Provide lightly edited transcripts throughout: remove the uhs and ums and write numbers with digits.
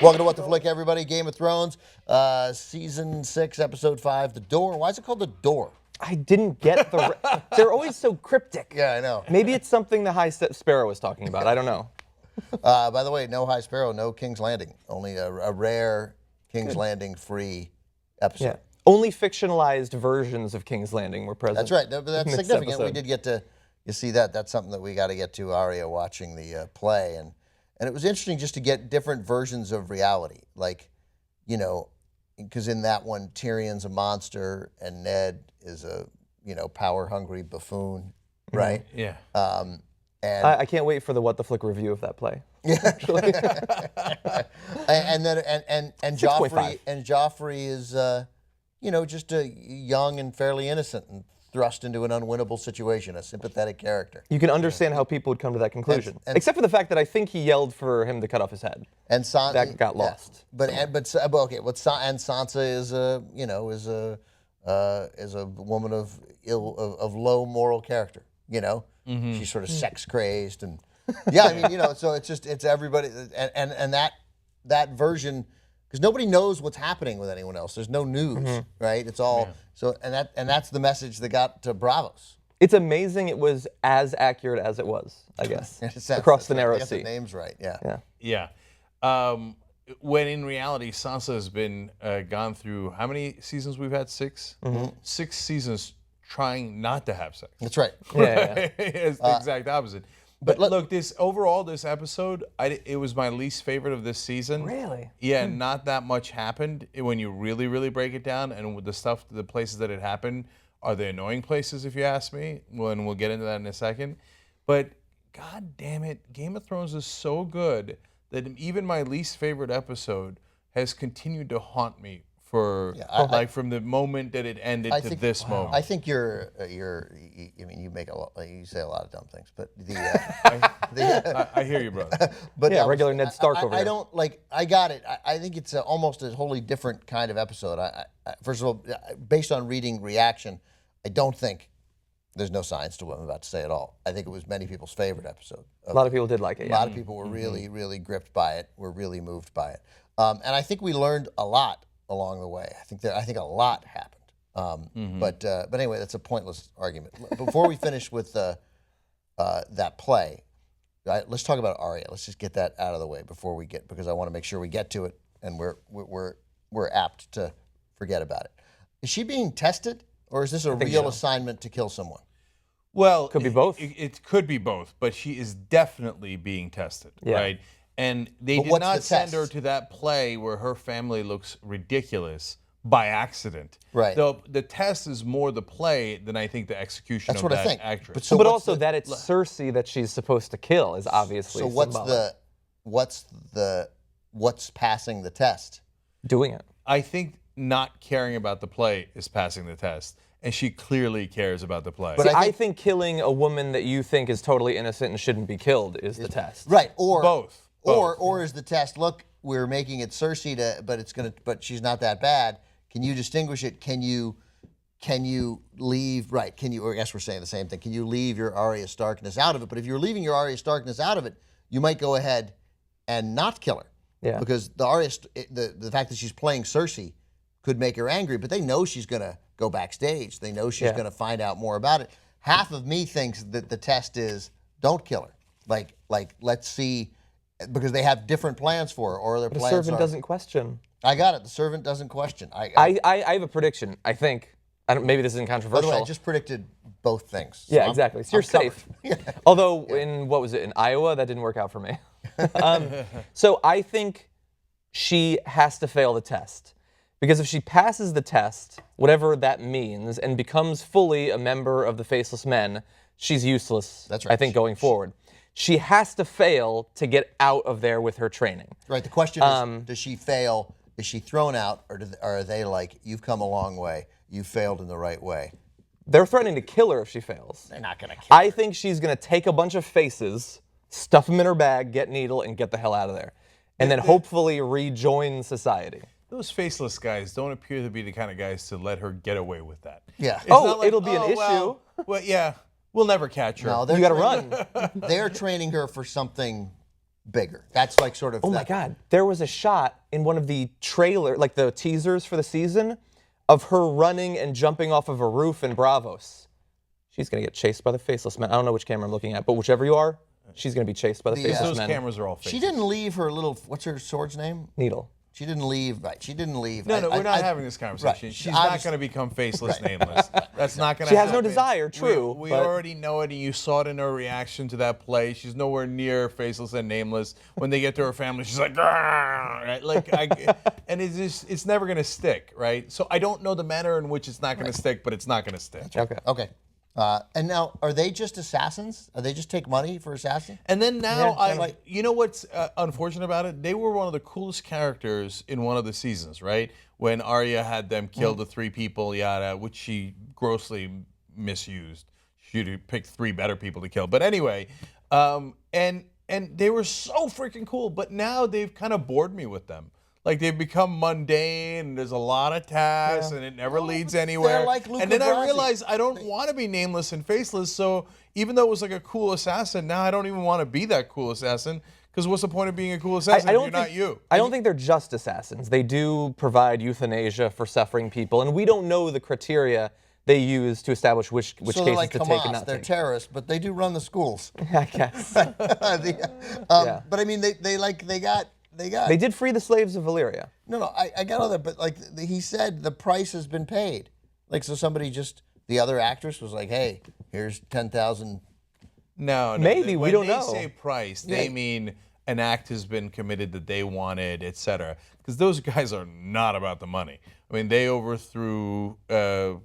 Welcome to What the Flick, everybody. Game of Thrones, Season 6, Episode 5, The Door. Why is it called The Door? I didn't get the... They're always so cryptic. Yeah, I know. Maybe it's something the High Sparrow was talking about. I don't know. By the way, no High Sparrow, no King's Landing. Only a rare King's Landing free episode. Yeah. Only fictionalized versions of King's Landing were present. That's right. But that's significant. Episode. We did get to... You see that? That's something that we got to get to, Arya watching the play. And it was interesting just to get different versions of reality. Like, you know, because in that one, Tyrion's a monster and Ned is a, you know, power-hungry buffoon, right? Yeah. And I can't wait for the What the Flick review of that play. Yeah. and then Joffrey is, you know, just a young and fairly innocent and thrust into an unwinnable situation, a sympathetic character. You can understand how people would come to that conclusion, except for the fact that I think he yelled for him to cut off his head. And that got lost. Sansa is a, you know, is a woman of low moral character. You know, she's sort of sex crazed and yeah, I mean, you know, so it's everybody and that version. Because nobody knows what's happening with anyone else. There's no news, right? It's all so, and that's the message that got to Bravos. It's amazing it was as accurate as it was, I guess, across the narrow sea. The name's right, yeah. Yeah. When in reality, Sansa has been gone through how many seasons we've had? 6? 6 seasons trying not to have sex. That's right. Yeah. It's the exact opposite. But look, this episode, it was my least favorite of this season. Really? Yeah, not that much happened when you really, really break it down. And with the places that it happened are the annoying places, if you ask me. And we'll get into that in a second. But God damn it, Game of Thrones is so good that even my least favorite episode has continued to haunt me for from the moment that it ended to this moment. I think I mean, you say a lot of dumb things, but I hear you, brother. But yeah, regular Ned Stark over here. I don't I got it. I think it's almost a wholly different kind of episode. First of all, based on reading reaction, I don't think there's no science to what I'm about to say at all. I think it was many people's favorite episode. A lot of people did like it. A lot of people were really, really gripped by it. Were really moved by it, and I think we learned a lot along the way. I think a lot happened. But anyway, that's a pointless argument. Before we finish with that play, let's talk about Arya. Let's just get that out of the way because I want to make sure we get to it, and we're apt to forget about it. Is she being tested, or is this a real assignment to kill someone? Well, could be both. It could be both, but she is definitely being tested, right? And they did not send her to that play where her family looks ridiculous by accident. Right. The test is more the play than I think the execution of that actress. But also that it's Cersei that she's supposed to kill is obviously So what's passing the test? Doing it. I think not caring about the play is passing the test. And she clearly cares about the play. But I think killing a woman that you think is totally innocent and shouldn't be killed is the test. Right. Or both. Or is the test, look, we're making it Cersei but she's not that bad. Can you distinguish it? Can you leave, right, or I guess we're saying the same thing. Can you leave your Arya Starkness out of it? But if you're leaving your Arya Starkness out of it, you might go ahead and not kill her. Yeah. Because the fact that she's playing Cersei could make her angry, but they know she's going to go backstage. They know she's going to find out more about it. Half of me thinks that the test is don't kill her. Like let's see, because they have different plans for her, or their plans The servant doesn't question. I got it. The servant doesn't question. I have a prediction. I think. Maybe this isn't controversial. By the way, I just predicted both things. So exactly. So you're safe. Although in Iowa, that didn't work out for me. So I think she has to fail the test. Because if she passes the test, whatever that means, and becomes fully a member of the Faceless Men, she's useless, That's right. I think, going forward. She has to fail to get out of there with her training. Right. The question is, does she fail? Is she thrown out, or are they like, you've come a long way, you failed in the right way? They're threatening to kill her if she fails. They're not going to kill her. I think she's going to take a bunch of faces, stuff them in her bag, get Needle, and get the hell out of there. And then hopefully rejoin society. Those faceless guys don't appear to be the kind of guys to let her get away with that. Yeah. It'll be an issue. Well, yeah. We'll never catch her. No, you got to run. They're training her for something bigger. That's like sort of. Oh my God! There was a shot in one of the trailer, like the teasers for the season, of her running and jumping off of a roof in Bravos. She's gonna get chased by the faceless men. I don't know which camera I'm looking at, but whichever you are, she's gonna be chased by the faceless Those men. cameras are all fake. She didn't leave her little. What's her sword's name? Needle. She didn't leave. Right. She didn't leave. No, we're not having this conversation. Right. She's not going to become faceless, nameless. That's not going to happen. She has no desire, true. We but- already know it, and you saw it in her reaction to that play. She's nowhere near faceless and nameless. When they get to her family, she's like, "Grr," right? And it's never going to stick, right? So I don't know the manner in which it's not going to stick, but it's not going to stick. Okay. Okay. And now, are they just assassins? Are they just take money for assassins? And then now, Yeah, you know what's unfortunate about it? They were one of the coolest characters in one of the seasons, right? When Arya had them kill the 3 people, yada, which she grossly misused. She'd have picked 3 better people to kill. But anyway, and they were so freaking cool. But now they've kind of bored me with them. Like they've become mundane, and there's a lot of tasks, and it never leads anywhere. They're like Luca and then I Brasi. realized I don't want to be nameless and faceless. So even though it was like a cool assassin, now I don't even want to be that cool assassin. Because what's the point of being a cool assassin if you're not you? I don't think they're just assassins. They do provide euthanasia for suffering people, and we don't know the criteria they use to establish which So cases they're like to take and Hamas. not They're take. terrorists, but they do run the schools. I guess. But I mean, they got. They did free the slaves of Valyria. No, I got all that, but like he said, the price has been paid. Like, so somebody the other actress was like, hey, here's 10,000. No. Maybe, we don't know. When they say price, they mean an act has been committed that they wanted, etc. Because those guys are not about the money. I mean, they overthrew the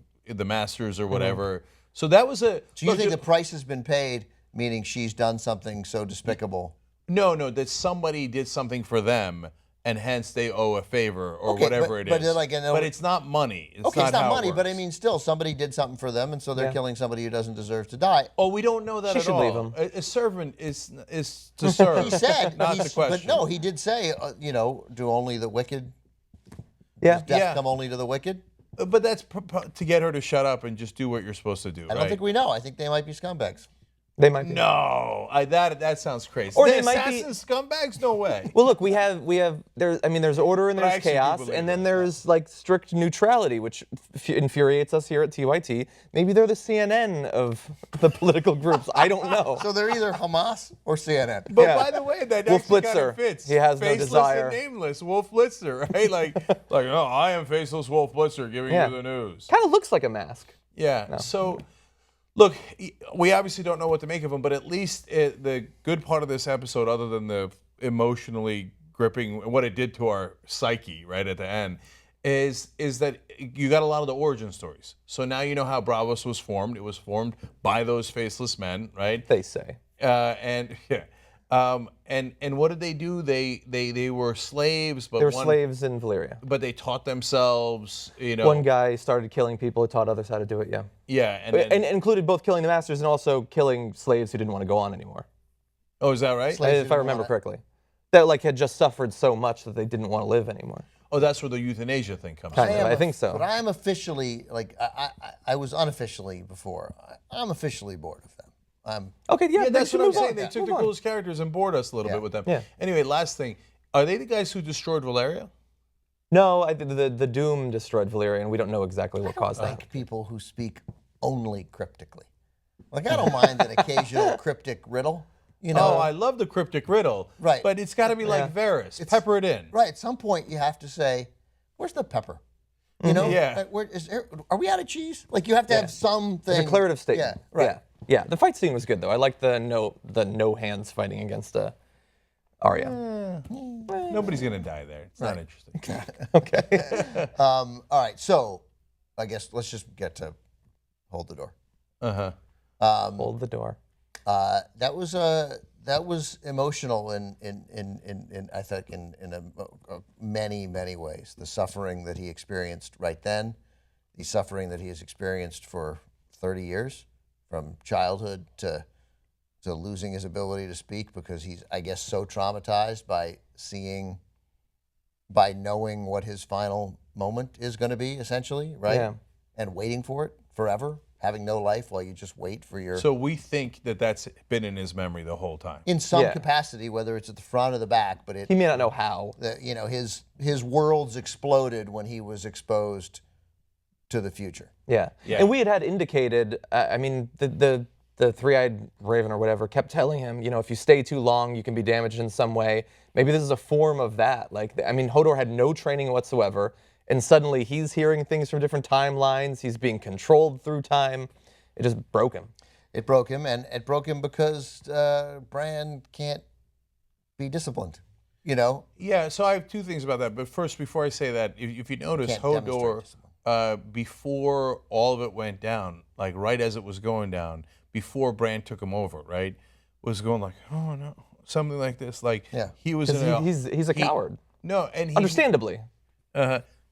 masters or whatever. So that was a. So you think the price has been paid, meaning she's done something so despicable? No, that somebody did something for them, and hence they owe a favor or Okay, whatever but it is. they're But it's not money. It's Okay, it's not how it money, but I works. mean, still, somebody did something for them, and so they're killing somebody who doesn't deserve to die. Oh, we don't know that She at should all. leave him. A servant is to serve. He said, not the question. but no, he did say, do only the wicked, Yeah. death Yeah. come only to the wicked? But that's to get her to shut up and just do what you're supposed to do. I don't think we know. I think they might be scumbags. They might be. No, that sounds crazy. Or The they might be- assassins, scumbags? No way. Well, look, we have there's order and But I there's actually do chaos, believe and then that. there's like strict neutrality, which infuriates us here at TYT. Maybe they're the CNN of the political groups. I don't know. So they're either Hamas or CNN. But Yeah. by the way, that Wolf actually kind Blitzer. of fits. He has no Faceless desire. and nameless. Wolf Blitzer, right? Like, oh, I am faceless Wolf Blitzer giving Yeah. you the news. Kind of looks like a mask. Yeah. So, look, we obviously don't know what to make of him, but at least the good part of this episode, other than the emotionally gripping, what it did to our psyche right at the end, is that you got a lot of the origin stories. So now you know how Bravos was formed. It was formed by those faceless men, right? They say. And what did they do? They were slaves, but They were slaves in Valyria. But they taught themselves, One guy started killing people who taught others how to do it, yeah. Yeah, And included both killing the masters and also killing slaves who didn't want to go on anymore. oh, is that right? Slaves If I didn't remember want it. correctly. That like had just suffered so much that they didn't want to live anymore. Oh, that's where the euthanasia thing comes Kind from. of. I think so. But I am officially, I was unofficially before. I'm officially bored of them. Okay, yeah, Yeah, that's what I'm saying. on. They took Move the on. coolest characters and bored us a little Yeah. bit with them. Yeah. Anyway, last thing. Are they the guys who destroyed Valeria? No, the Doom destroyed Valyria, and we don't know exactly what caused that. like people who speak only cryptically. Like, I don't mind an occasional cryptic riddle, you know. Oh, I love the cryptic riddle. Right. But it's got to be like Varys. Pepper it in. Right, at some point you have to say, where's the pepper? You know? Yeah. Like, are we out of cheese? Like, you have to have something. It's a declarative statement. Yeah, right. Yeah. The fight scene was good though. I like the no hands fighting against Arya. Nobody's going to die there. It's not interesting. Okay. All right, so I guess let's just get to hold the door. Uh-huh. Hold the door. That was emotional in I think in many ways. The suffering that he experienced right then, the suffering that he has experienced for 30 years, from childhood to losing his ability to speak because he's, I guess, so traumatized by knowing what his final moment is going to be, essentially, right? Yeah. And waiting for it forever, having no life while you just wait for your. So we think that that's been in his memory the whole time. In some Yeah. capacity, whether it's at the front or the back, but He may not know how. his worlds exploded when he was exposed to the future. Yeah. Yeah. And we had indicated, I mean, the three-eyed raven or whatever kept telling him, if you stay too long, you can be damaged in some way. Maybe this is a form of that. Hodor had no training whatsoever, and suddenly he's hearing things from different timelines. He's being controlled through time. It just broke him. It broke him, and it broke him because Bran can't be disciplined. Yeah, so I have two things about that. But first, before I say that, if you notice, Can't Hodor, demonstrate discipline. before all of it went down, like right as it was going down, before Bran took him over, right, was going like, oh no, something like this. Like Yeah. he was in a, He's a coward. No, and he, Understandably.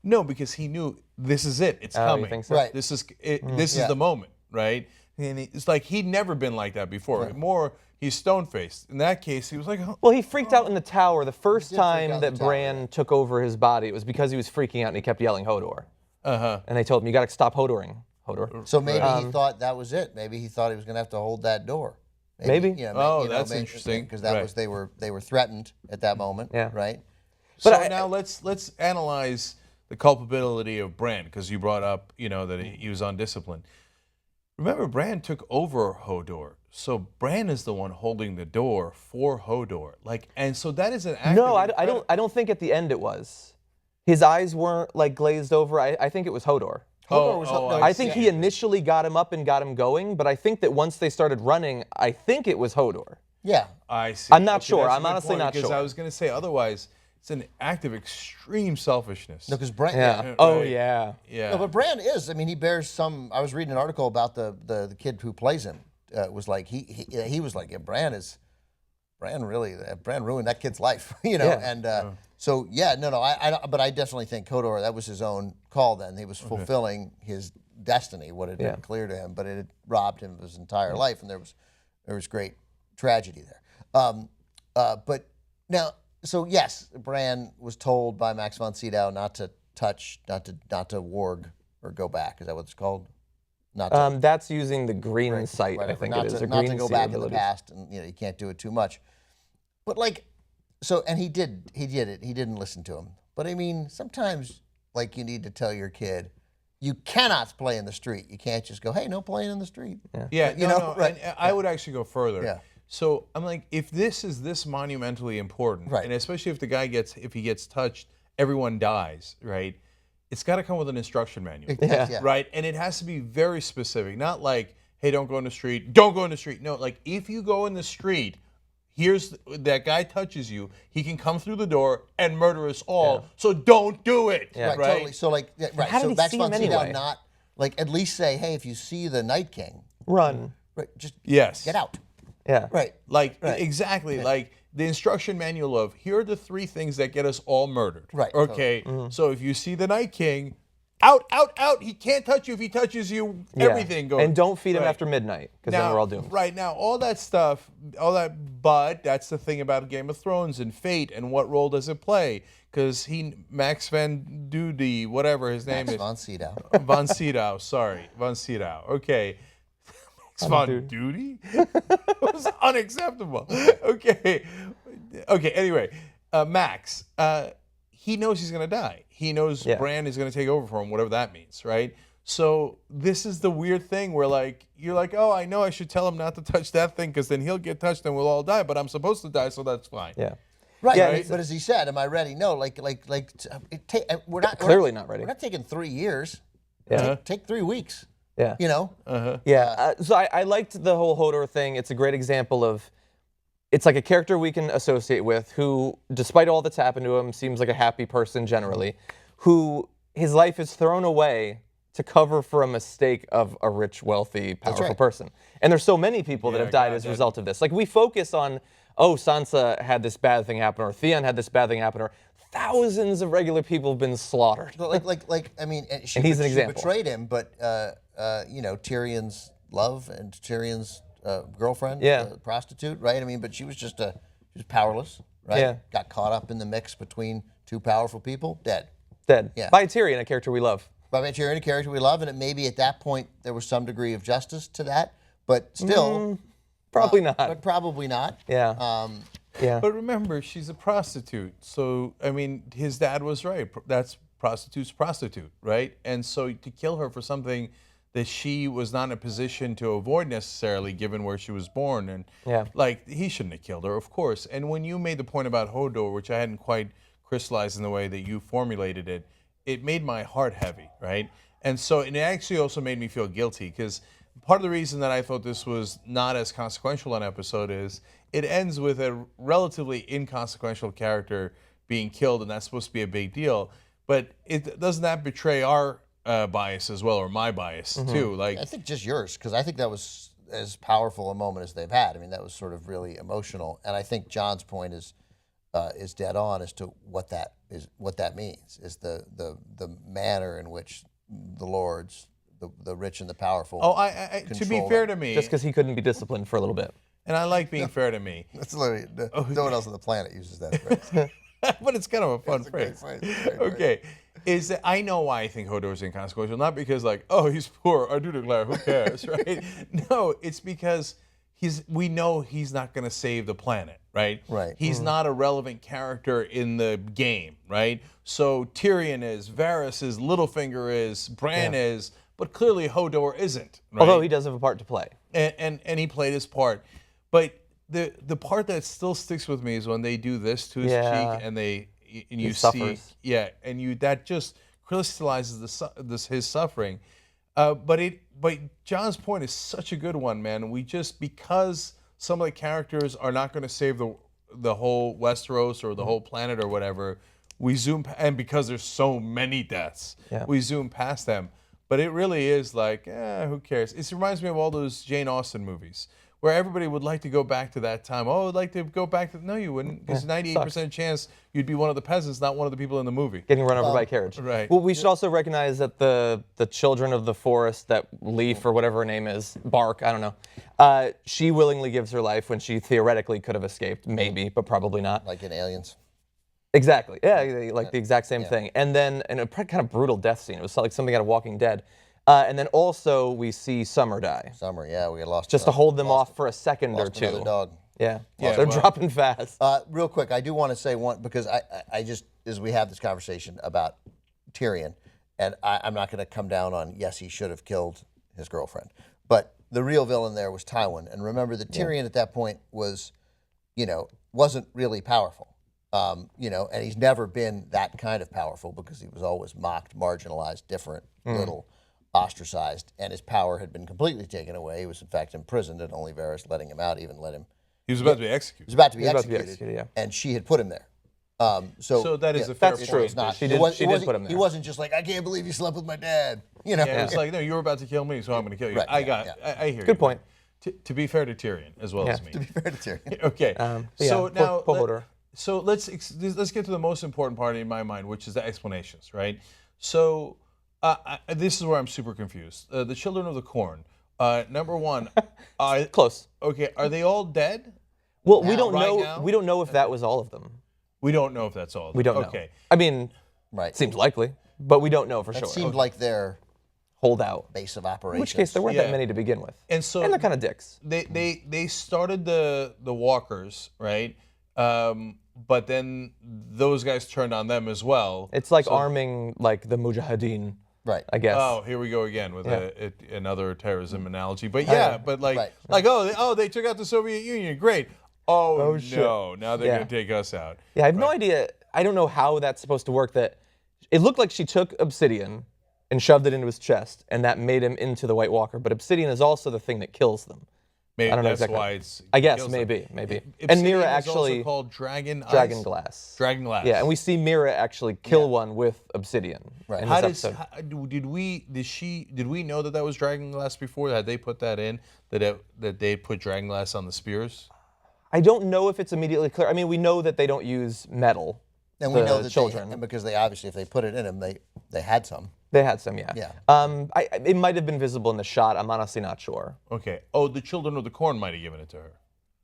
no, because he knew this is it. It's Oh, you coming. think so? Right. This is it. This Yeah. is the moment, right? And it's like he'd never been like that before. More, he's stone-faced. In that case, he was like, oh, Well, he freaked out in the tower the first did freak out time in that the tower, Bran took over his body. It was because he was freaking out and he kept yelling Hodor. And they told him, you got to stop Hodoring, Hodor. So maybe he thought that was it. Maybe he thought he was going to have to hold that door. Maybe. Oh, that's interesting. Because that Right. was they were threatened at that moment. Yeah. Right. So But now let's analyze the culpability of Bran, because you brought up, that he was undisciplined. Remember, Bran took over Hodor, so Bran is the one holding the door for Hodor. And so that is an act. No, I don't think at the end it was. His eyes weren't glazed over. I think it was Hodor. I think he initially got him up and got him going, but I think that once they started running, I think it was Hodor. Yeah. I see. I'm not sure. that's a I'm good honestly point, not because sure. I was going to say, otherwise, it's an act of extreme selfishness. No, because Bran. Yeah. Oh, Right. yeah. Yeah. No, but Bran is. I mean, he bears some. I was reading an article about the kid who plays him. Was like he was like, yeah, Bran ruined that kid's life. Yeah. And so yeah, no, but I definitely think Hodor, that was his own call. Then he was fulfilling his destiny, what had been clear to him, but it had robbed him of his entire life, and there was great tragedy there. But now, so yes, Bran was told by Max von Sydow not to touch, not to warg or go back. Is that what it's called? Not to, That's using the green sight, right, I think not it is. to, a not green to go sea back in the abilities. past, and you can't do it too much. But so, and he did it. He didn't listen to him. But I mean, sometimes you need to tell your kid, you cannot play in the street. You can't just go, hey, no playing in the street. Yeah, right. And I would actually go further. Yeah. So I'm like, if this is this monumentally important, Right. and especially if if he gets touched, everyone dies, right? It's got to come with an instruction manual, Yeah. right? And it has to be very specific, not like, hey, don't go in the street, don't go in the street. No, if you go in the street, that guy touches you, he can come through the door and murder us all. So don't do it, Right, right? totally. So right. How So did he Max see von him Sydow anyway? not at least say, hey, if you see the Night King, Run. right, just Yes. get out. Yeah. Right. Exactly, the instruction manual of, here are the 3 things that get us all murdered. Right. Okay, so if you see the Night King, out, he can't touch you. If he touches you, Yeah. everything goes. And don't feed him Right. after midnight, because then we're all doomed. Right, now, all that stuff, but that's the thing about Game of Thrones and fate, and what role does it play? Because Max Van Dudy, whatever his name Max is. von Sydow. Von Sydow, sorry. Von Sydow, okay. Max Von Duty? It was unacceptable. Okay, anyway, Max, he knows he's going to die. He knows Bran is going to take over for him, whatever that means, right? So this is the weird thing where you're like, oh, I know I should tell him not to touch that thing because then he'll get touched and we'll all die, but I'm supposed to die, so that's fine. Yeah. Right. Yeah, But as he said, am I ready? No. We're not Clearly not ready. We're not taking 3 years. Yeah. Take 3 weeks. Yeah. Yeah. So I liked the whole Hodor thing. It's a great example of, it's like a character we can associate with who, despite all that's happened to him, seems like a happy person generally, who his life is thrown away to cover for a mistake of a rich, wealthy, powerful right. person. And there's so many people that have died as a result of this. We focus on, oh, Sansa had this bad thing happen, or Theon had this bad thing happen, or thousands of regular people have been slaughtered. I mean, And he's an example. She betrayed him, but Tyrion's love and Tyrion's girlfriend, prostitute, right? I mean, but she was powerless, right? Yeah. Got caught up in the mix between 2 powerful people, dead. Dead. Yeah. By Tyrion, a character we love. Tyrion, a character we love, and maybe at that point there was some degree of justice to that, but still, Probably not. But probably not. Yeah. Yeah. But remember, she's a prostitute. So, I mean, his dad was right. That's prostitute's prostitute, right? And so to kill her for something that she was not in a position to avoid necessarily, given where she was born, and like, he shouldn't have killed her, of course. And when you made the point about Hodor, which I hadn't quite crystallized in the way that you formulated it, it made my heart heavy, right? And so, and it actually also made me feel guilty, because part of the reason that I thought this was not as consequential an episode is it ends with a relatively inconsequential character being killed, and that's supposed to be a big deal. But doesn't that betray our bias as well, or my bias too? Like, I think just yours, because I think that was as powerful a moment as they've had. I mean, that was sort of really emotional, and I think John's point is dead on as to what that means. Is the manner in which the lords, the rich and the powerful. oh, to be fair to me, Just because he couldn't be disciplined for a little bit. and I like being fair to me, That's literally no one else on the planet uses that phrase. but it's kind of a fun It's a great phrase. phrase. It's a great phrase. Okay, is that I know why I think Hodor is inconsequential, not because like, oh, he's poor, I do declare, who cares, right? No, it's because we know he's not going to save the planet, right? Right. He's not a relevant character in the game, right? So Tyrion is, Varys is, Littlefinger is, Bran is, but clearly Hodor isn't, right? Although he does have a part to play. and he played his part, but the part that still sticks with me is when they do this to his cheek, and you see, suffers. and that just crystallizes his suffering. But John's point is such a good one, man. We just, because some of the characters are not going to save the whole Westeros or the whole planet or whatever, we zoom, and because there's so many deaths, we zoom past them. But it really is like, who cares? It reminds me of all those Jane Austen movies where everybody would like to go back to that time. Oh, I'd like to go back to... No, you wouldn't, because 98% chance you'd be one of the peasants, not one of the people in the movie. Getting run over by a carriage. Right. Well, we should also recognize that the children of the forest, that Leaf or whatever her name is, Bark, I don't know, she willingly gives her life when she theoretically could have escaped, maybe, but probably not. Like in Aliens. Exactly. Yeah, like the exact same thing. And then, and a kind of brutal death scene. It was like something out of Walking Dead. And then also we see Summer die. Summer, yeah, we lost. Just to hold them off for a second or two. Another dog. Yeah. They're dropping fast. Real quick, I do want to say one, because I just, as we have this conversation about Tyrion, and I'm not going to come down on, yes, he should have killed his girlfriend, but the real villain there was Tywin. And remember that Tyrion at that point was, wasn't really powerful. And he's never been that kind of powerful, because he was always mocked, marginalized, different, little, ostracized, and his power had been completely taken away. He was, in fact, imprisoned, and only Varys letting him out, even let him. He was about to be executed. He was about to be He was about to be executed, executed, and she had put him there. So that is a fair That's point. true. It's not, She it did- was- she it did wasn't- put him there. He wasn't just like, I can't believe you slept with my dad. Yeah, it's like, no, you were about to kill me, so I'm going to kill you. Right, I hear you. Good point. To be fair to Tyrion, as well as me. To be fair to Tyrion. Okay. So yeah, now, Hodor. so let's get to the most important part in my mind, which is the explanations, right? So this is where I'm super confused. The Children of the Corn. Number one, Close. okay, are they all dead? Well, we don't right know. now? We don't know if that was all of them. We don't know if that's all. We don't know. Okay. I mean, Right. seems likely, but we don't know for That sure. seemed like their Hold out. base of In operations. which case, there weren't Yeah. that many to begin with. And so they're kind of dicks. They started the walkers, right? But then those guys turned on them as well. It's like arming like the Mujahideen, Right. I guess. Oh, here we go again with another terrorism analogy. But but Right. they took out the Soviet Union. Great. Oh shit. no, now they're Yeah. gonna take us out. Yeah, I have no idea. I don't know how that's supposed to work. That it looked like she took obsidian and shoved it into his chest, and that made him into the White Walker. But obsidian is also the thing that kills them. Maybe I don't know that's exactly. why it's. I guess kills them. maybe. And Obsidian Mira is actually also called dragon glass. Dragon glass. Yeah, and we see Mira actually kill one with obsidian. Right. In How this does episode. did we know that was dragon glass before? Had they put that in that they put dragon glass on the spears? I don't know if it's immediately clear. I mean, we know that they don't use metal. And we know that children. and because they obviously, if they put it in them, they had some. They had some, yeah. Yeah. It might have been visible in the shot. I'm honestly not sure. Okay. Oh, the Children of the Corn might have given it to her.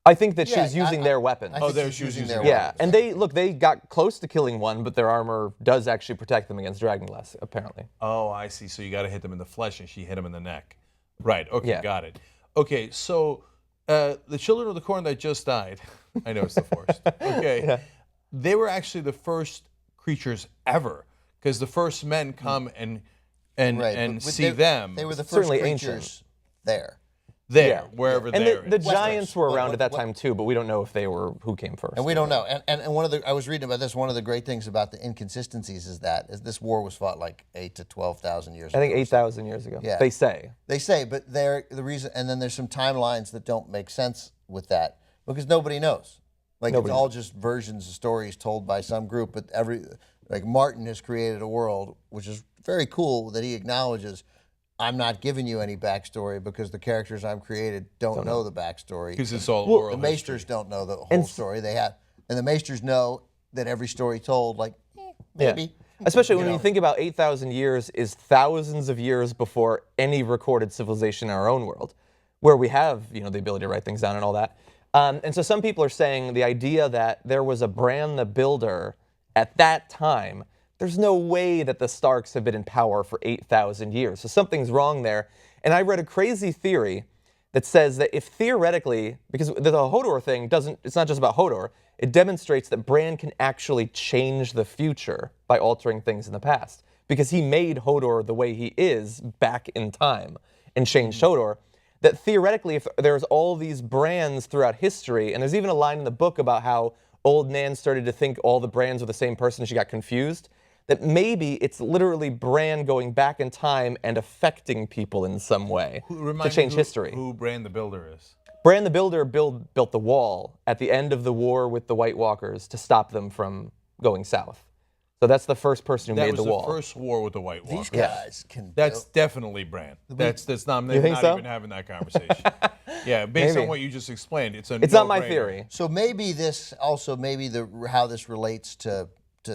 I think that Yeah, she's using their weapons. I think they're she's using using their their Yeah, weapons. and they got close to killing one, but their armor does actually protect them against dragonglass, apparently. Oh, I see. So you got to hit them in the flesh, and she hit him in the neck. Right. Okay. Yeah. Got it. Okay. So the children of the corn that just died. I know it's the forest. Okay. They were actually the first creatures ever, because the first men come and Right, but see them. They were the first Certainly creatures ancient. there. there, wherever And there the is. giants were around What- at that what- time too, but we don't know if they were who came first. And we don't know. And one of the I was reading about this. One of the great things about the inconsistencies is this war was fought like 8 to 12,000 years I ago. think 8,000 years ago. Yeah. They say. They say, but the reason, and then there's some timelines that don't make sense with that because nobody knows. Like Nobody it's all just versions of stories told by some group. But like Martin has created a world which is very cool that he acknowledges. I'm not giving you any backstory because the characters I'm created don't know the backstory. Because it's all The oral Maesters history. don't know the whole story. They have, and the Maesters know that every story told, like maybe. Yeah. Especially when you think about 8,000 years is thousands of years before any recorded civilization in our own world, where we have the ability to write things down and all that. And so some people are saying the idea that there was a Bran the Builder at that time. There's no way that the Starks have been in power for 8,000 years. So something's wrong there. And I read a crazy theory that says that if theoretically, because the Hodor thing it's not just about Hodor, it demonstrates that Bran can actually change the future by altering things in the past. Because he made Hodor the way he is back in time and changed Hodor. That theoretically, if there's all these Brans throughout history, and there's even a line in the book about how old Nan started to think all the Brans were the same person and she got confused, that maybe it's literally Bran going back in time and affecting people in some way to change history. Who Bran the Builder is? Bran the Builder built the wall at the end of the war with the White Walkers to stop them from going south. So that's the first person who That made was the the wall. first war with the White Walkers. These guys can. That's build. definitely Bran. That's not. You think not so? even having that conversation. Yeah, based Maybe. on what you just explained, it's Not my no-brainer. theory. So maybe this also how this relates to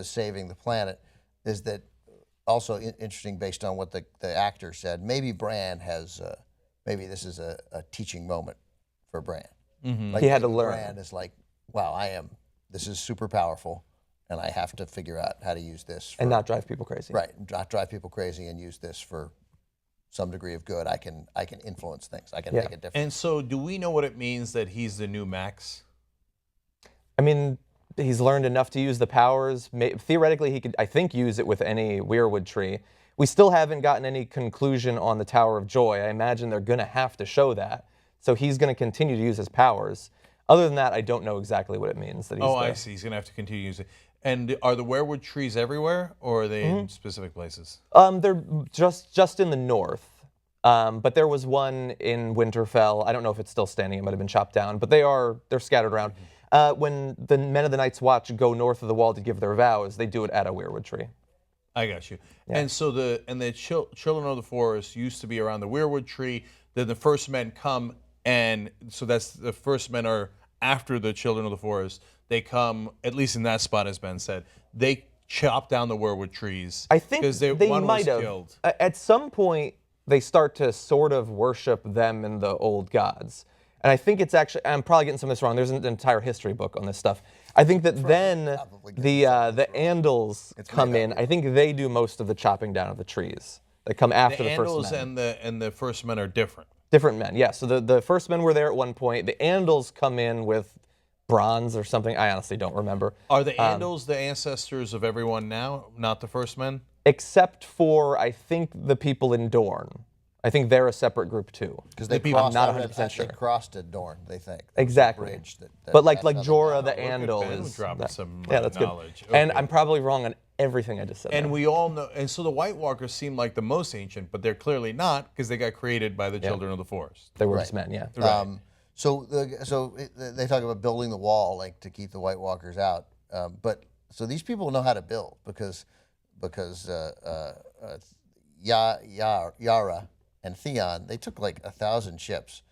saving the planet is that also interesting based on what the actor said. Maybe Bran has maybe this is a teaching moment for Bran. Like He had to maybe learn. Bran is like, wow, this is super powerful, and I have to figure out how to use this And not drive people crazy. right, not drive people crazy, and use this for some degree of good. I can influence things. I can make a difference. And so, do we know what it means that he's the new Max? I mean, he's learned enough to use the powers. Theoretically, he could, I think, use it with any weirwood tree. We still haven't gotten any conclusion on the Tower of Joy. I imagine they're going to have to show that. So he's going to continue to use his powers. Other than that, I don't know exactly what it means that he's I there. see. He's gonna have to continue using it. And are the weirwood trees everywhere, or are they in specific places? They're just in the north. But there was one in Winterfell. I don't know if it's still standing. It might have been chopped down. But they're scattered around. When the men of the Night's Watch go north of the wall to give their vows, they do it at a weirwood tree. I got you. And so the children of the forest used to be around the weirwood tree. Then the first men come, and so that's the first men are after the children of the forest. They come, at least in that spot, as Ben said, they chop down the weirwood trees. I think because they one might was have. killed. At some point, they start to sort of worship them and the old gods. And I think it's actually, I'm probably getting some of this wrong. There's an entire history book on this stuff. I think that then the Andals come in. I think they do most of the chopping down of the trees. They come after the first Andals men. and the first men are different. Different men, yeah. So the first men were there at one point. The Andals come in with bronze or something. I honestly don't remember. Are the Andals the ancestors of everyone now, not the first men? Except for, I think, the people in Dorne. I think they're a separate group too. Because they people- crossed, I'm not I read 100% sure. They crossed at Dorne, they think. Exactly. Bridge that But like that's how they Jorah got the out. Andal Ben is dropping that- some yeah, that's knowledge. good. And Okay. I'm probably wrong on everything I just said. And there. we all know, and so the White Walkers seem like the most ancient, but they're clearly not because they got created by the children of the forest. They were just men, yeah. So they talk about building the wall, like to keep the White Walkers out. But so these people know how to build because Yara and Theon, they took like 1,000 ships.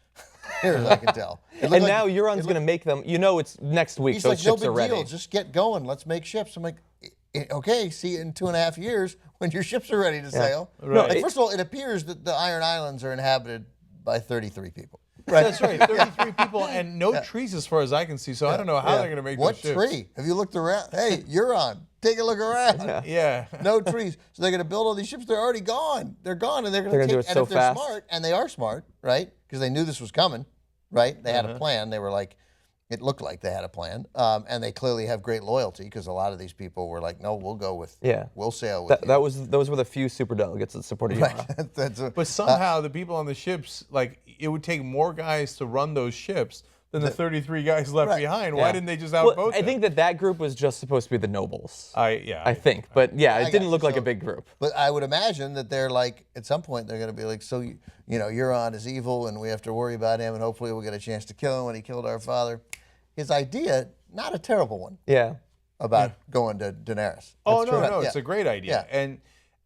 Here, as I can tell. It looked And like- now Euron's going to make them. You know, it's next week. He's Those like, no ships big are ready. deal. Just get going. Let's make ships. I'm like, okay. See you in 2.5 years when your ships are ready to sail. Right. Like, first of all, it appears that the Iron Islands are inhabited by 33 people. That's right. 33 people and no trees as far as I can see. So I don't know how they're going to make What those ships. tree? Have you looked around? Hey, Euron, take a look around. Yeah. No trees. So they're going to build all these ships. They're already gone. They're gone, and they're going They're gonna do it and so if they're fast. smart, and they are smart, right? Because they knew this was coming, right? They had a plan. They were like, it looked like they had a plan, and they clearly have great loyalty because a lot of these people were like, no, we'll go with, we'll sail with you. Those were the few super delegates that supported Euron. Right. But somehow the people on the ships, like, it would take more guys to run those ships than the 33 guys left behind. Why didn't they just outvote I them? think that group was just supposed to be the nobles. I think. But yeah, it didn't got look you. like So- a big group. But I would imagine that they're like, at some point, they're going to be like, so, you know, Euron is evil, and we have to worry about him, and hopefully we'll get a chance to kill him when he killed our father. His idea, not a terrible one, Yeah. about going to Daenerys. Oh, That's no, true. no, Yeah. it's a great idea.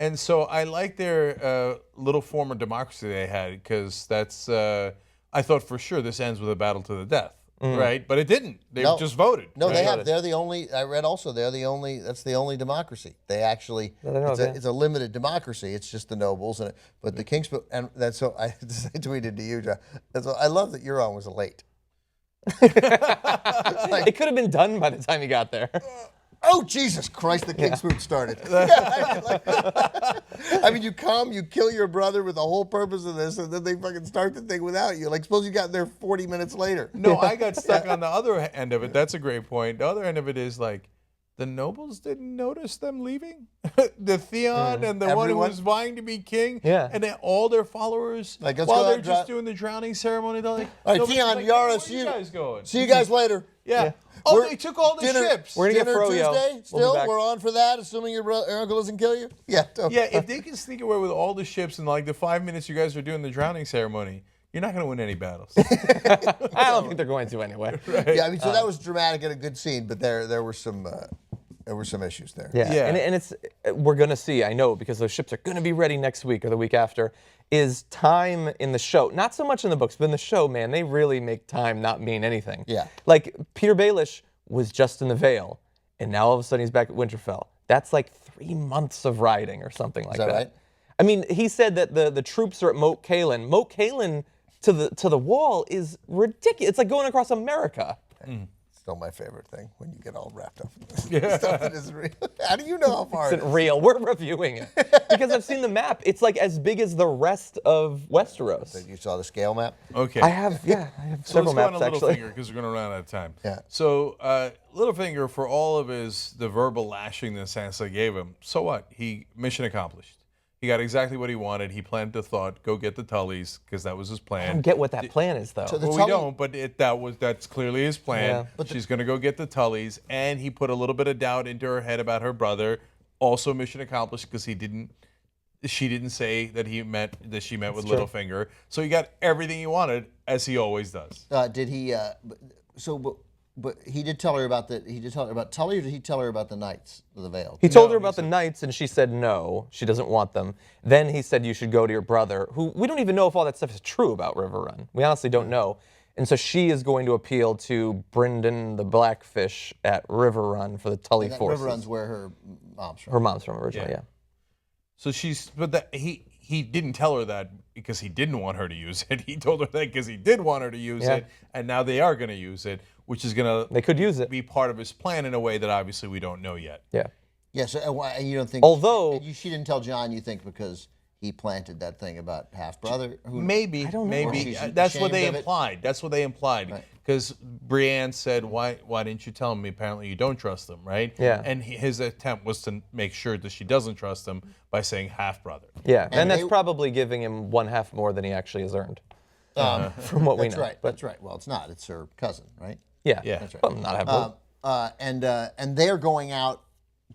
And so I like their little form of democracy they had, because that's, I thought for sure this ends with a battle to the death, right? But it didn't. They No. just voted. No, right? they have. They're the only. I read also. They're the only. That's the only democracy. They actually. It's a limited democracy. It's just the nobles and. But the kings. And that's so. I tweeted to you, John. That's I love that Euron was late. It could have been done by the time he got there. Oh, Jesus Christ, the King's Food started. I mean, you come, you kill your brother with the whole purpose of this, and then they fucking start the thing without you. Like, suppose you got there 40 minutes later. No, I got stuck on the other end of it. That's a great point. The other end of it is like, the nobles didn't notice them leaving? The Theon and the one who Everyone? was vying to be king? Yeah. And then all their followers, Like, let's while go they're out, just doing the drowning ceremony, they're like, All right, nobody's Theon, like, Yara, where see you you guys going? See you guys later. Yeah. Oh, We're- they took all the dinner- ships. We're gonna get Dinner froyo. Tuesday? We'll be Still, back. we're on for that, assuming your uncle doesn't kill you? Yeah. Totally. Yeah, if they can sneak away with all the ships in like the 5 minutes you guys are doing the drowning ceremony, you're not going to win any battles. I don't think they're going to anyway. Yeah, I mean, so that was dramatic and a good scene, but there were some issues there. Yeah, Yeah. And it's we're gonna see. I know because those ships are gonna be ready next week or the week after. Is time in the show? Not so much in the books, but in the show, man, they really make time not mean anything. Yeah. Like Peter Baelish was just in the Vale, and now all of a sudden he's back at Winterfell. That's like 3 months of riding or something like that. right? I mean, he said that the troops are at Moat Cailin. Moat Cailin to the wall is ridiculous. It's like going across America. Still my favorite thing when you get all wrapped up in this stuff that isn't real. How do you know how far it Isn't is? real. We're reviewing it because I've seen the map. It's like as big as the rest of Westeros. You saw the scale map? Okay. I have So several let's maps go on actually. Littlefinger because we're going to run out of time. Yeah. So Littlefinger, for all of the verbal lashing that Sansa gave him, so what? He mission accomplished. He got exactly what he wanted. He planted the thought, go get the Tullys, because that was his I plan. don't get what that plan is though. So the Well, we Tully- don't, but that's clearly his plan. Yeah. But she's going to go get the Tullys, and he put a little bit of doubt into her head about her brother. Also, mission accomplished because she didn't say that she met with true. Littlefinger. So he got everything he wanted, as he always does. Did he? But he did tell her about the. He did tell her about Tully, or did he tell her about the Knights of the Vale? He told her about the Knights, and she said no, she doesn't want them. Then he said you should go to your brother, who we don't even know if all that stuff is true about River Run. We honestly don't know. And so she is going to appeal to Brynden the Blackfish at River Run for the Tully And that forces. River Run's where her mom's from. Her mom's from originally, yeah. So he didn't tell her that because he didn't want her to use it. He told her that because he did want her to use Yeah. it, and now they are going to use it, which is going They could use to it. be part of his plan in a way that obviously we don't know yet. Yeah. Yeah. So and you don't think? Although- she didn't tell John, you think because he planted that thing about half brother? Maybe, I don't know. Or maybe she's that's what they ashamed of it. implied. That's what they implied. Right. Because Brienne said, "Why didn't you tell me?" Apparently, you don't trust him, right? Yeah. And his attempt was to make sure that she doesn't trust him by saying half brother. Yeah, and that's they- probably giving him 1/2 more than he actually has earned, from what we That's know. right. That's right. Well, it's not. It's her cousin, right? Yeah, Yeah. That's right. Well, not have And they're going out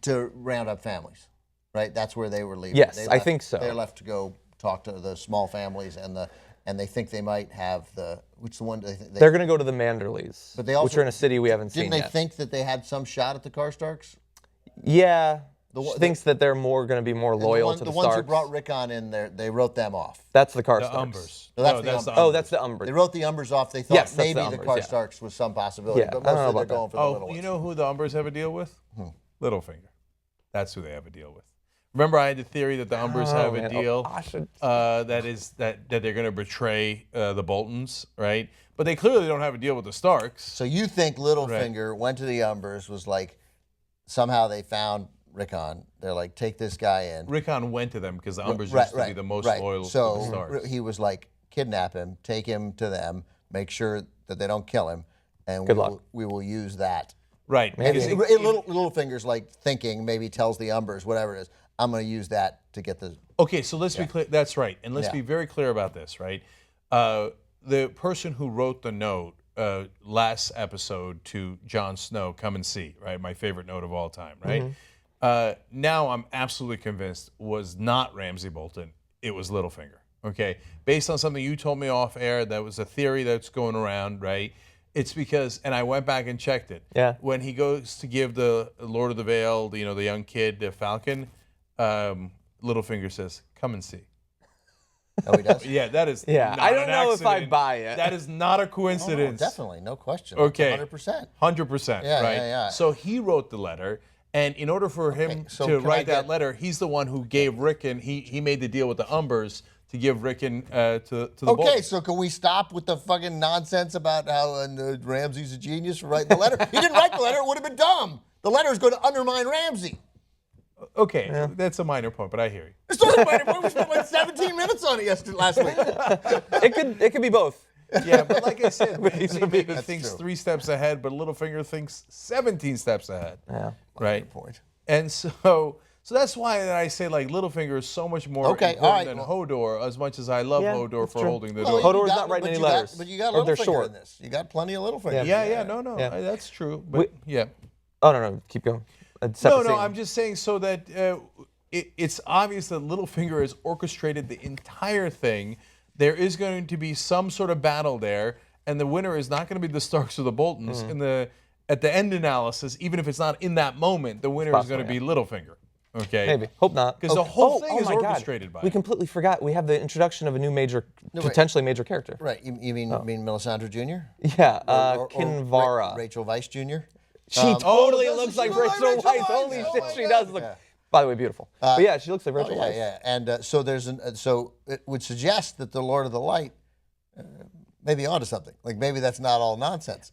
to round up families, right? That's where they were leaving. Yes, They I left- think so. They're left to go talk to the small families and they think they might have which the one they think They're going to go to the Manderleys, But they also- which are in a city we haven't didn't seen they yet. think that they had some shot at the Karstarks? Yeah, The she one- thinks that they're more going to be more loyal to the the ones who Starks. brought Rickon in there, they wrote them off. That's the The Karstarks. Umbers. No, that's the Umbers. Oh, that's the Umbers. They wrote the Umbers off. They thought Yes, that's maybe the the Umbers, yeah. Karstarks was some possibility, Yeah, but I don't know mostly they're about going for the Oh, little ones. you know who the Umbers have a deal with? Littlefinger. That's who they have a deal with. Remember, I had the theory that the Umbers have a man. deal that they're going to betray the Boltons, right? But they clearly don't have a deal with the Starks. So you think Littlefinger went to the Umbers, was like, somehow they found Rickon. They're like, take this guy in. Rickon went to them because the Umbers used to be the most loyal to the Starks. So he was like, kidnap him, take him to them, make sure that they don't kill him, and we will use that. Right. Littlefinger's like thinking, maybe tells the Umbers, whatever it is, I'm going to use that to get the... Okay, so let's be clear. That's right. And let's be very clear about this, right? The person who wrote the note last episode to Jon Snow, come and see, right? My favorite note of all time, right? Now I'm absolutely convinced was not Ramsay Bolton. It was Littlefinger, okay? Based on something you told me off air, that was a theory that's going around, right? It's because, and I went back and checked it. Yeah. When he goes to give the Lord of the Vale, the young kid, the Falcon, Littlefinger says, come and see. Oh, he does? Yeah, that is Yeah, not I don't an know if I accident. buy it. That is not a Oh, coincidence. definitely, no question. Okay. 100%. 100%, Yeah, right? yeah. So he wrote the letter, and in order for him so to can write I that get- letter, he's the one who gave Rickon, he made the deal with the Umbers to give Rickon to the Okay, Boltons. so can we stop with the fucking nonsense about how Ramsay's a genius for writing the letter? He didn't write the letter, it would have been dumb. The letter is going to undermine Ramsay. Okay, that's a minor point, but I hear you. It's not a minor point. We spent like 17 minutes on it last week. It could be both. Yeah, but like I said, Ramsay maybe That's thinks true. 3 steps ahead, but Littlefinger thinks 17 steps ahead. Yeah. Right? Point. And so that's why I say like Littlefinger is so much more Okay, important all right, than well- Hodor, as much as I love Yeah, Hodor that's for true. holding the Well, door. Hodor's you not writing but any you letters. but you got Or they're Littlefinger short. in this. You got plenty of Littlefinger. Yeah, Yeah. that's true. But yeah. Oh, no, keep going. No, I'm just saying so that it's obvious that Littlefinger has orchestrated the entire thing. There is going to be some sort of battle there, and the winner is not going to be the Starks or the Boltons. At the end analysis, even if it's not in that moment, the winner is going to be Littlefinger. Okay. Maybe. Hope not. Because the whole thing is my God. orchestrated by We it. completely forgot. We have the introduction of a new potentially major character. Right. You mean Melisandre Jr.? Yeah, Or Kinvara. Rachel Weisz Jr.? She totally does looks she like look like Rachel Rachel Weisz. Weisz? Holy Oh shit, my she God. does look. Yeah. By the way, beautiful. But yeah, she looks like Rachel Yeah, Weisz. yeah. And so there's so it would suggest that the Lord of the Light may be onto something. Like maybe that's not all nonsense.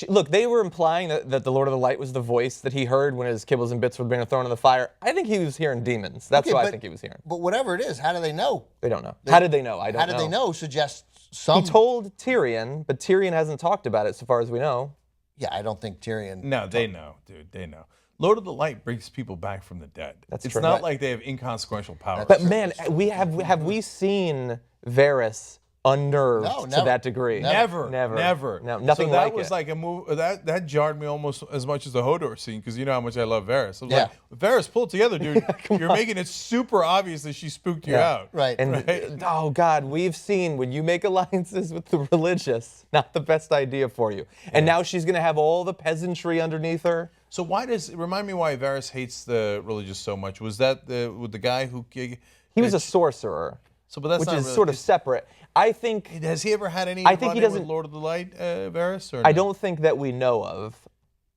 Look, they were implying that the Lord of the Light was the voice that he heard when his kibbles and bits were being thrown in the fire. I think he was hearing demons. That's Okay, what I but- think he was hearing. But whatever it is, how do they know? They don't know. How did they know? I don't know. How did they know? Suggests some. He told Tyrion, but Tyrion hasn't talked about it so far as we know. Yeah, I don't think Tyrion. No, they know, dude. They know. Lord of the Light brings people back from the dead. That's it's true. not Right. like they have inconsequential powers. But man, have we seen Varys unnerved No, to never. that degree? Never. No, nothing so that like was it. like a move that jarred me almost as much as the Hodor scene because you know how much I love Varys. I was Yeah. like, Varys, pull it together, dude. You're making it super obvious that she spooked you out. Right. And oh God, we've seen when you make alliances with the religious, not the best idea for you. And now she's gonna have all the peasantry underneath her. So remind me why Varys hates the religious so much? Was that with the guy who? He was a sorcerer, So, but that's which not is really, sort of separate. I think Has he ever had any? I think he run-in doesn't- with Lord of the Light, Varys. Or I no? don't think that we know of.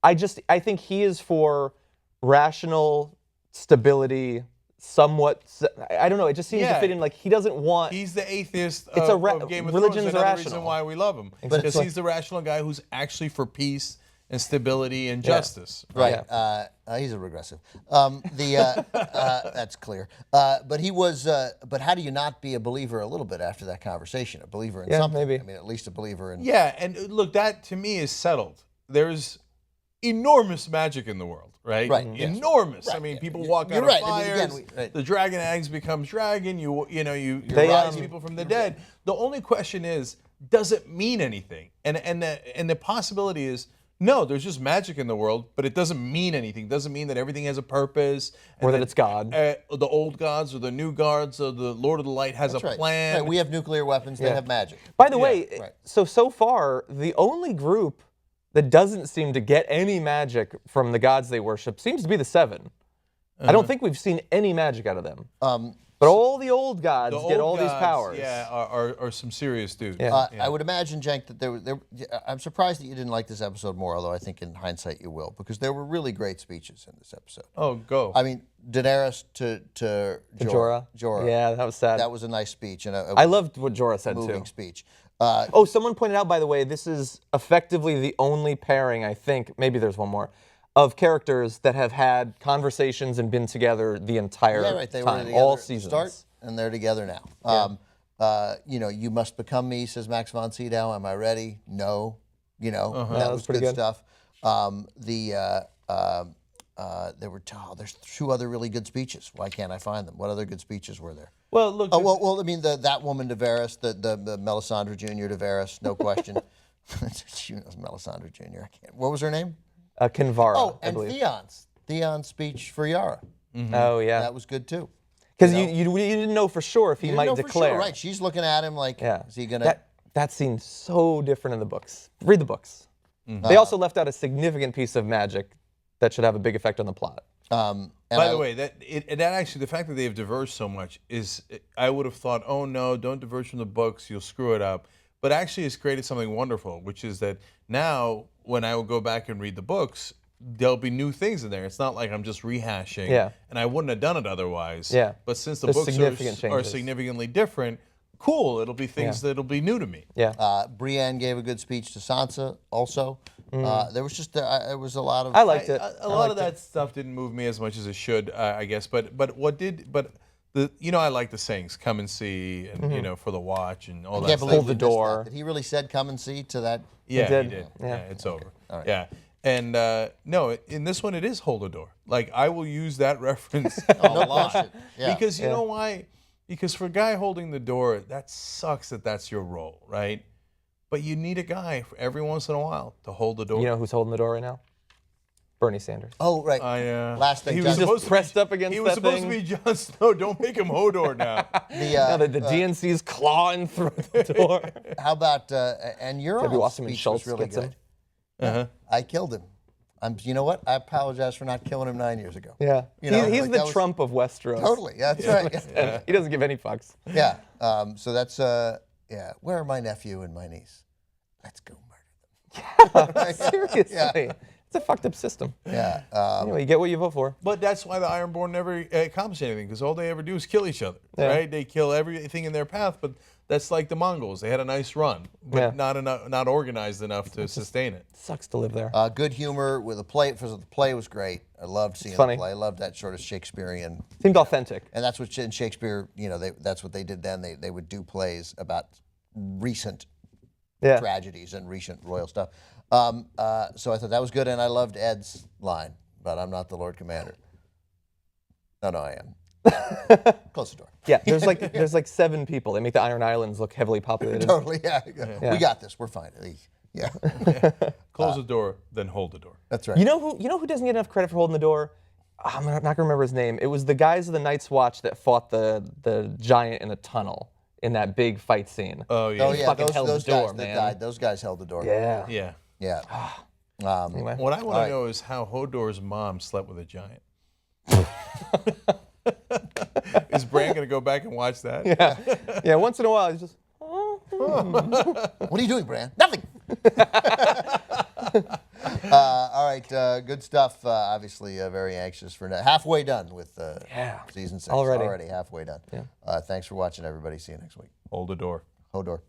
I think he is for rational stability, somewhat. I don't know. It just seems to Yeah. fit in. Like he doesn't want. He's the atheist It's a of Game of religion's Thrones. Another reason irrational. why we love him, it's because like- he's the rational guy who's actually for peace and stability and justice. Right. He's a regressive. That's clear. But he was. But how do you not be a believer a little bit after that conversation? A believer in Yeah, something. maybe. I mean, at least a believer in. Yeah, and look, that to me is settled. There's enormous magic in the world, right? Right, yes. Enormous. I Right, mean, yeah. people You're- walk you're out right. of I mean, fires. again, right. The dragon eggs becomes dragon. You They, rise people from the dead. The only question is, does it mean anything? And the possibility is, no, there's just magic in the world, but it doesn't mean anything. It doesn't mean that everything has a purpose. Or that it's God. The old gods or the new gods or the Lord of the Light has That's a right. plan. Right. We have nuclear weapons. They have magic. By the way, right. so far the only group that doesn't seem to get any magic from the gods they worship seems to be the Seven. I don't think we've seen any magic out of them. But all the old gods The get old all these gods, powers. Yeah, are some serious dudes. Yeah. I would imagine, Cenk, that I'm surprised that you didn't like this episode more, although I think in hindsight you will, because there were really great speeches in this episode. Oh, go. I mean, Daenerys to Jorah. Yeah, that was sad. That was a nice speech. And I loved what Jorah said, moving too. speech. Oh, someone pointed out, by the way, this is effectively the only pairing, I think, maybe there's one more, of characters that have had conversations and been together the entire They were time, together all at the seasons. start, and they're together now. You must become me, says Max von Sydow. Am I ready? No. That was pretty good good. stuff. There's 2 other really good speeches. Why can't I find them? What other good speeches were there? Well, look. I mean, that woman to Varys, the Melisandre Jr. to Varys, no question. She was Melisandre Jr. I can't. What was her name? Kinvara, I And believe. Theon's speech for Yara. Oh, yeah. That was good too. Because you didn't know for sure if he You might know for declare. sure, right? She's looking at him like, Yeah. is he gonna? That scene's so different in the books. Read the books. They also left out a significant piece of magic that should have a big effect on the plot. By the way, that actually, the fact that they have diverged so much is, I would have thought, oh no, don't diverge from the books, you'll screw it up. But actually, it's created something wonderful, which is that now, when I will go back and read the books, there'll be new things in there. It's not like I'm just rehashing, and I wouldn't have done it otherwise. Yeah. But since the There's books significant are changes. significantly different, cool. It'll be things that'll be new to me. Yeah. Brienne gave a good speech to Sansa. Also, there was just there was a lot of. I liked it. A lot of that stuff didn't move me as much as it should, I guess. But I like the sayings, come and see, and for the watch and all I that can't stuff. believe Hold the we missed that. door. Did he really said come and see to that? Yeah, did. he did. Yeah. Yeah, it's over. All right. Yeah. And no, in this one it is hold a door. Like, I will use that reference No a lot. question. Yeah. Because you know why? Because for a guy holding the door, that sucks that that's your role, right? But you need a guy every once in a while to hold the door. You know who's holding the door right now? Bernie Sanders. Oh, right. Last thing. He was John- supposed to pressed up against He was that supposed thing. to be Jon Snow. Don't make him Hodor now. Now the DNC's clawing through the door. How about and your That'd be own awesome, and speech Schultz was really gets him. good. I killed him. You know what? I apologize for not killing him 9 years ago. Yeah. He's like the that was- Trump of Westeros. Totally. That's right. And he doesn't give any fucks. Yeah. So that's Where are my nephew and my niece? Let's go murder them. Seriously. It's a fucked up system. Yeah. Anyway, you get what you vote for. But that's why the Ironborn never accomplish anything, because all they ever do is kill each other, Yeah. right? They kill everything in their path, but that's like the Mongols. They had a nice run, but not organized enough to sustain it. Sucks to live there. Good humor with the play. First of all, the play was great. I loved seeing funny. the play. I loved that sort of Shakespearean. Seemed authentic. And that's what in Shakespeare, that's what they did then. They would do plays about recent Yeah. tragedies and recent royal stuff. So I thought that was good, and I loved Ed's line, but I'm not the Lord Commander. No, I am. Close the door. Yeah, there's like 7 people. They make the Iron Islands look heavily populated. Totally, yeah. We got this. We're fine. Yeah, Close the door, then hold the door. that's right. You know who doesn't get enough credit for holding the door? I'm not gonna remember his name. It was the guys of the Night's Watch that fought the giant in a tunnel in that big fight scene. Oh yeah. Oh yeah, fucking those held the guys door, that man. died. Those guys held the door. Yeah. Yeah. Yeah. Anyway. What I want Right. to know is how Hodor's mom slept with a giant. Is Bran gonna go back and watch that? Yeah. Once in a while, he's just. What are you doing, Bran? Nothing. All right, good stuff. Obviously, very anxious for halfway done with season 6. Already. Halfway done. Yeah. Thanks for watching, everybody. See you next week. Hold the door. Hodor.